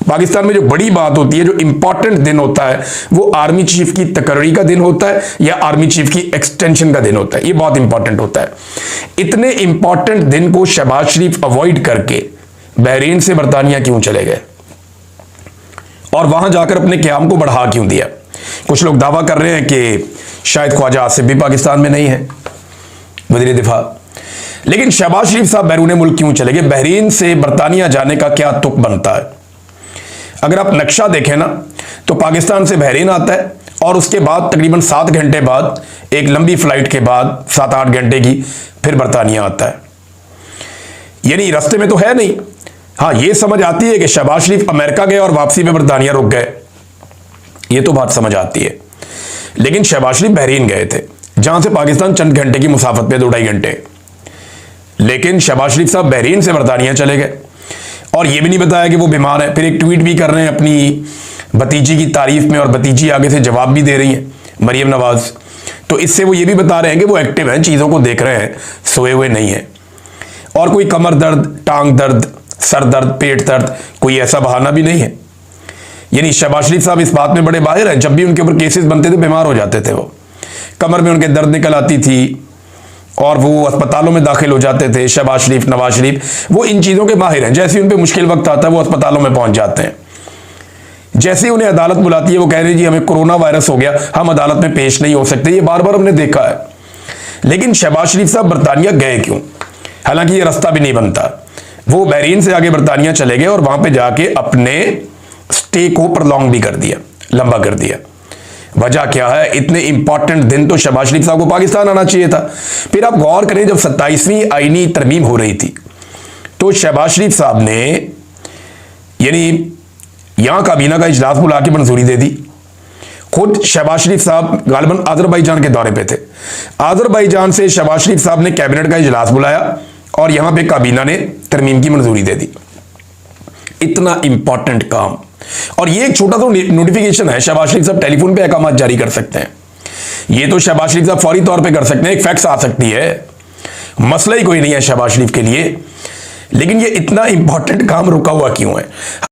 पाकिस्तान में जो बड़ी बात होती है, जो इंपॉर्टेंट दिन होता है, वो आर्मी चीफ की तकर्री का दिन होता है या आर्मी चीफ की एक्सटेंशन का दिन होता है। ये बहुत इंपॉर्टेंट होता है। इतने इंपॉर्टेंट दिन को शहबाज शरीफ अवॉइड करके बहरीन से बरतानिया क्यों चले गए और वहां जाकर अपने क़याम को बढ़ा क्यों दिया? कुछ लोग दावा कर रहे हैं कि शायद ख्वाजा आसिफ भी पाकिस्तान में नहीं है, वज़ीर दिफा। लेकिन शहबाज शरीफ साहब बैरून मुल्क क्यों चले गए? बहरीन से बरतानिया जाने का क्या तुक बनता है? अगर आप नक्शा देखें ना, तो पाकिस्तान से बहरीन आता है और उसके बाद तकरीबन 7 घंटे बाद, एक लंबी फ्लाइट के बाद 7-8 घंटे की, फिर बरतानिया आता है। यानी रास्ते में तो है नहीं। हाँ, ये समझ आती है कि शहबाज शरीफ अमेरिका गए और वापसी में बरतानिया रुक गए, ये तो बात समझ आती है। लेकिन शहबाज शरीफ बहरीन गए थे, जहां से पाकिस्तान चंद घंटे की मुसाफत पे, 2-2.5 घंटे। लेकिन शहबाज शरीफ साहब बहरीन से बरतानिया चले गए और यह भी नहीं बताया कि वो बीमार है। फिर एक ट्वीट भी कर रहे हैं अपनी भतीजी की तारीफ में, और भतीजी आगे से जवाब भी दे रही है, मरियम नवाज। तो इससे वो ये भी बता रहे हैं कि वो एक्टिव हैं, चीज़ों को देख रहे हैं, सोए हुए नहीं हैं। और कोई कमर दर्द, टांग दर्द, सर दर्द, पेट दर्द, कोई ऐसा बहाना भी नहीं है। यानी शहबाज शरीफ साहब इस बात में बड़े माहिर हैं। जब भी उनके ऊपर केसेस बनते थे, बीमार हो जाते थे, वो कमर में उनके दर्द निकल आती थी और वो अस्पतालों में दाखिल हो जाते थे। शहबाज शरीफ, नवाज शरीफ, वो इन चीज़ों के माहिर हैं। जैसे उन पे मुश्किल वक्त आता है, वो अस्पतालों में पहुंच जाते हैं। जैसे ही उन्हें अदालत बुलाती है, वो कह रहे हैं जी हमें कोरोना वायरस हो गया, हम अदालत में पेश नहीं हो सकते। ये बार बार हमने देखा है। लेकिन शहबाज शरीफ साहब बरतानिया गए क्यों? हालांकि ये रास्ता भी नहीं बनता। वो बहरीन से आगे बरतानिया चले गए और वहां पे जाके अपने स्टे को प्रलॉन्ग भी कर दिया, लंबा कर दिया। वजह क्या है? इतने इंपॉर्टेंट दिन तो शहबाज शरीफ साहब को पाकिस्तान आना चाहिए था। फिर आप गौर करें, जब 27वीं आईनी तरमीम हो रही थी, तो शहबाज शरीफ साहब ने यानी यहां काबीना का इजलास बुला के मंजूरी दे दी। खुद शहबाज शरीफ साहब गालिबन आजरबाईजान के दौरे पे थे। आजरबाईजान से शहबाज शरीफ साहब ने कैबिनेट का इजलास बुलाया और यहां पे काबीना ने तरमीम की मंजूरी दे दी। इतना इंपॉर्टेंट काम, और ये एक छोटा सा नोटिफिकेशन है। शहबाज शरीफ साहब टेलीफोन पे अहकाम जारी कर सकते हैं। ये तो शहबाज शरीफ साहब फौरी तौर पे कर सकते हैं, एक फैक्स आ सकती है, मसला ही कोई नहीं है शहबाज शरीफ के लिए। लेकिन ये इतना इंपॉर्टेंट काम रुका हुआ क्यों है?